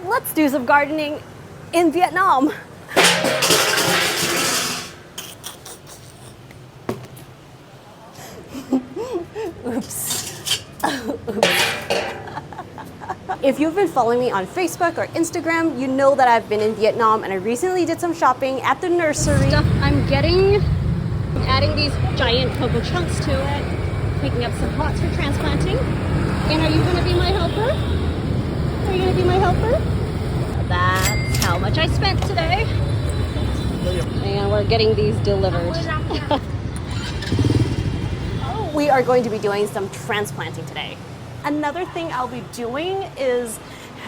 let's do some gardening in Vietnam. Oops. If you've been following me on Facebook or Instagram, you know that I've been in Vietnam and I recently did some shopping at the nursery. Stuff I'm getting, adding these giant cocoa chunks to it, picking up some pots for transplanting. And are you going to be my helper? Are you going to be my helper? That's how much I spent today. And we're getting these delivered. We are going to be doing some transplanting today. Another thing I'll be doing is,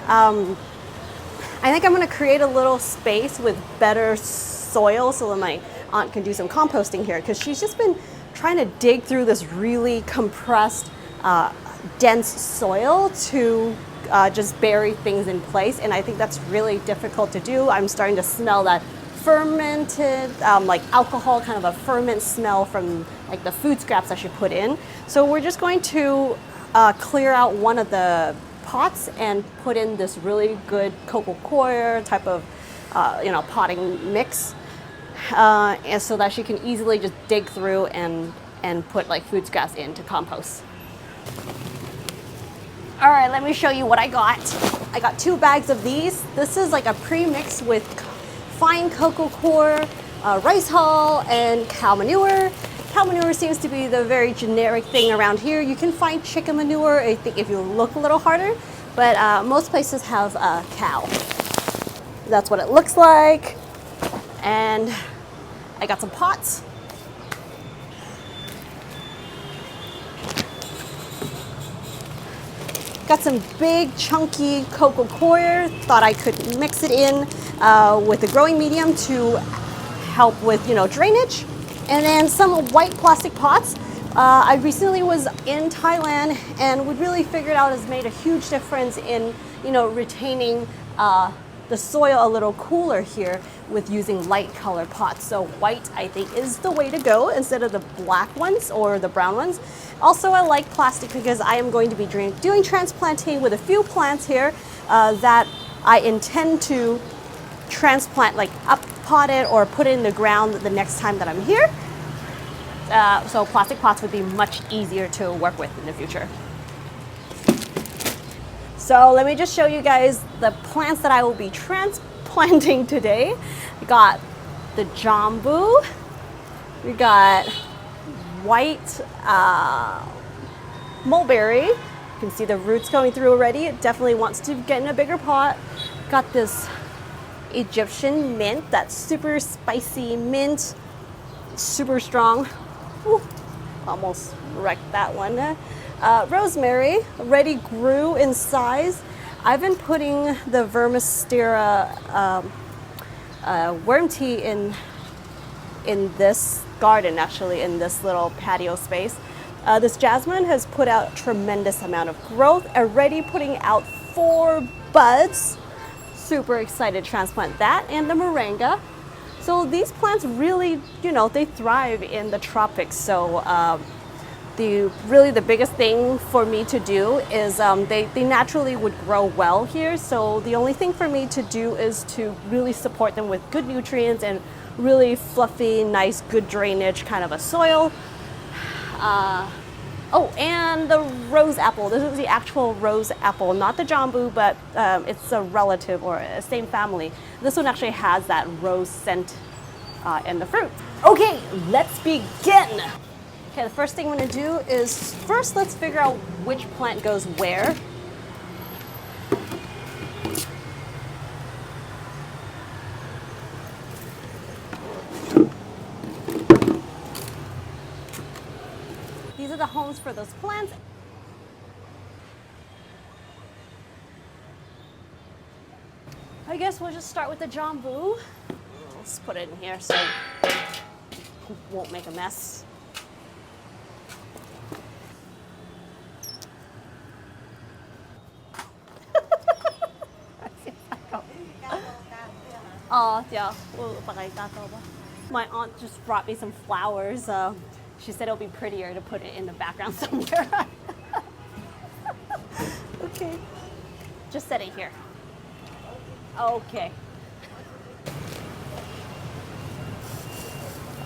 I think I'm going to create a little space with better soil so that my aunt can do some composting here, because she's just been trying to dig through this really compressed, dense soil to just bury things in place, and I think that's really difficult to do. I'm starting to smell that fermented, like alcohol, kind of a ferment smell from like the food scraps that she put in. So we're just going to clear out one of the pots and put in this really good cocoa coir type of potting mix, and so that she can easily just dig through and put like food scraps in to compost. All right, let me show you what I got. I got 2 bags of these. This is like a pre-mix with fine cocoa coir, rice hull, and cow manure. Cow manure seems to be the very generic thing around here. You can find chicken manure, I think, if you look a little harder, but most places have cow. That's what it looks like. And I got some pots. Got some big chunky cocoa coir. Thought I could mix it in with the growing medium to help with drainage. And then some white plastic pots. I recently was in Thailand, and we really figured out has made a huge difference in retaining the soil a little cooler here with using light colored pots. So white, I think, is the way to go instead of the black ones or the brown ones. Also, I like plastic because I am going to be doing transplanting with a few plants here that I intend to transplant, like up pot it or put it in the ground the next time that I'm here. So plastic pots would be much easier to work with in the future. So let me just show you guys the plants that I will be transplanting today. We got the jambu. We got white mulberry. You can see the roots going through already. It definitely wants to get in a bigger pot. Got this Egyptian mint, that's super spicy mint, super strong. Ooh, almost wrecked that one. Rosemary already grew in size. I've been putting the vermistera worm tea in this garden, actually, in this little patio space. This jasmine has put out a tremendous amount of growth, already putting out 4 buds. Super excited to transplant that, and the moringa. So these plants really, they thrive in the tropics. So the biggest thing for me to do is they naturally would grow well here. So the only thing for me to do is to really support them with good nutrients and really fluffy, nice, good drainage kind of a soil. Oh, and the rose apple. This is the actual rose apple, not the jambu, but it's a relative or a same family. This one actually has that rose scent in the fruit. Okay, let's begin. Okay, the first thing I'm gonna do is first let's figure out which plant goes where. These are the homes for those plants. I guess we'll just start with the jambu. Let's put it in here so it won't make a mess. Oh, yeah. My aunt just brought me some flowers. She said it'll be prettier to put it in the background somewhere. Okay. Just set it here. Okay.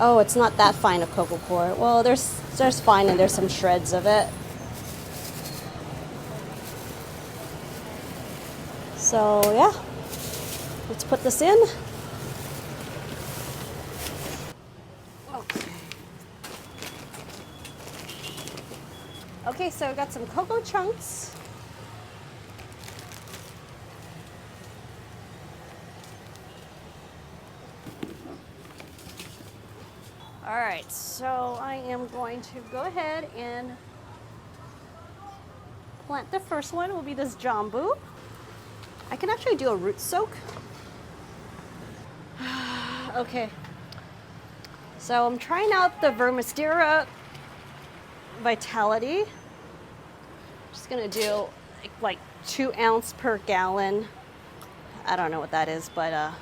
Oh, it's not that fine a cocoa core. Well, there's fine and there's some shreds of it. So yeah, let's put this in. Okay. Okay, so I got some cocoa chunks. All right, so I am going to go ahead and plant the first one. Will be this jambu. I can actually do a root soak. Okay, so I'm trying out the Vermistera Vitality. Just gonna do like 2 ounce per gallon. I don't know what that is, but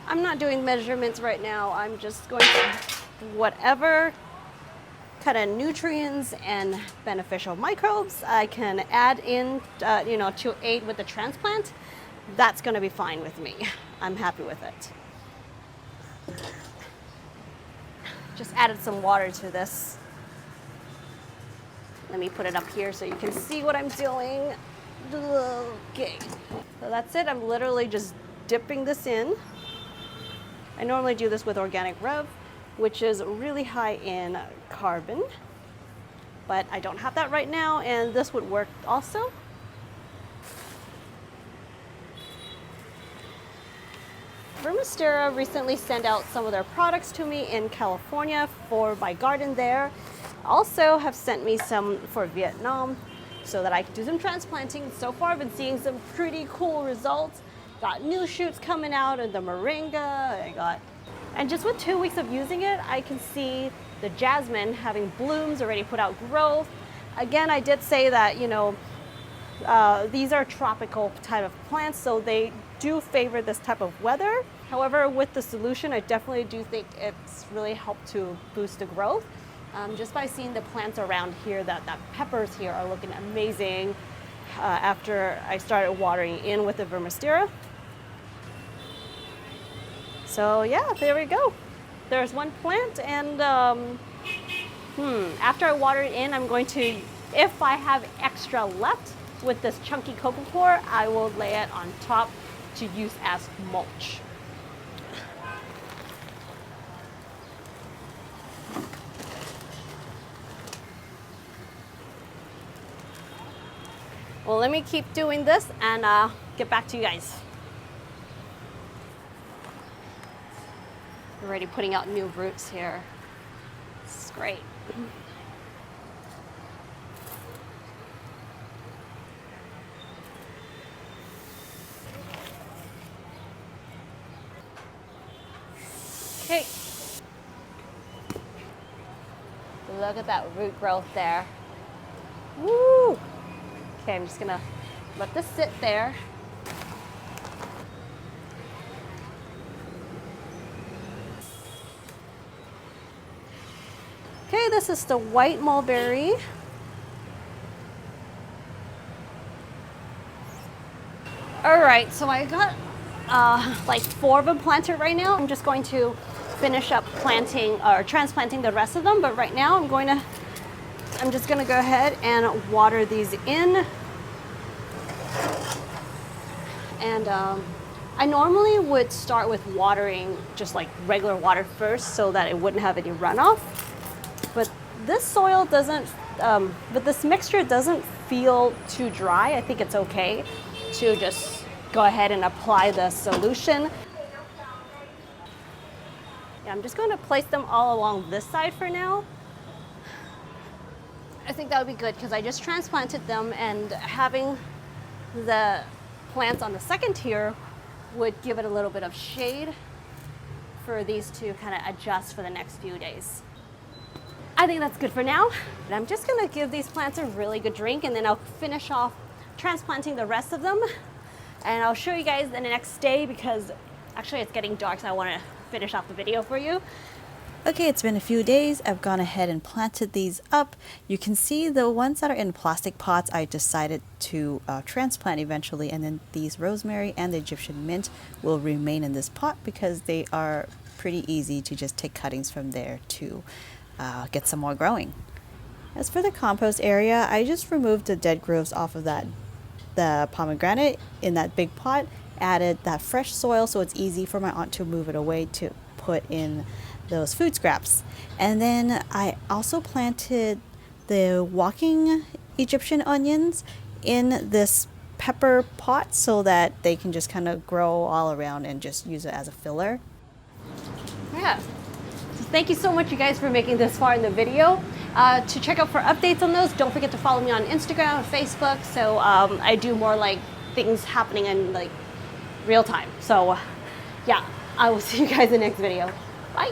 I'm not doing measurements right now. I'm just going to whatever kind of nutrients and beneficial microbes I can add in, to aid with the transplant. That's going to be fine with me. I'm happy with it. Just added some water to this. Let me put it up here so you can see what I'm doing. Okay, so that's it. I'm literally just dipping this in. I normally do this with organic Rev, which is really high in carbon, but I don't have that right now, and this would work also. Vermistera recently sent out some of their products to me in California for my garden there. Also have sent me some for Vietnam so that I can do some transplanting. So far I've been seeing some pretty cool results. Got new shoots coming out in the moringa. And just with 2 weeks of using it, I can see the jasmine having blooms, already put out growth. Again, I did say that, these are tropical type of plants, so they do favor this type of weather. However, with the solution, I definitely do think it's really helped to boost the growth. Just by seeing the plants around here, that peppers here are looking amazing after I started watering in with the Vermistera. So yeah, there we go. There's one plant, and after I water it in, I'm going to, if I have extra left with this chunky cocoa core, I will lay it on top to use as mulch. Well, let me keep doing this and get back to you guys. We're already putting out new roots here. This is great. Okay. Look at that root growth there. Woo! Okay, I'm just gonna let this sit there. Okay, this is the white mulberry. All right, so I got like 4 of them planted right now. I'm just going to finish up planting or transplanting the rest of them, but right now I'm just gonna go ahead and water these in. And I normally would start with watering just like regular water first so that it wouldn't have any runoff. But this soil doesn't, but this mixture doesn't feel too dry. I think it's okay to just go ahead and apply the solution. Yeah, I'm just going to place them all along this side for now. I think that would be good because I just transplanted them, and having the plants on the second tier would give it a little bit of shade for these to kind of adjust for the next few days. I think that's good for now. And I'm just gonna give these plants a really good drink, and then I'll finish off transplanting the rest of them. And I'll show you guys the next day because actually it's getting dark, so I wanna finish off the video for you. Okay, it's been a few days. I've gone ahead and planted these up. You can see the ones that are in plastic pots I decided to transplant eventually, and then these rosemary and the Egyptian mint will remain in this pot because they are pretty easy to just take cuttings from there to get some more growing. As for the compost area, I just removed the dead growths off of the pomegranate in that big pot, added that fresh soil so it's easy for my aunt to move it away to put in those food scraps. And then I also planted the walking Egyptian onions in this pepper pot so that they can just kind of grow all around and just use it as a filler. Yeah. So thank you so much, you guys, for making this far in the video. To check out for updates on those, don't forget to follow me on Instagram and Facebook. So I do more like things happening in like real time. So yeah, I will see you guys in the next video. Bye.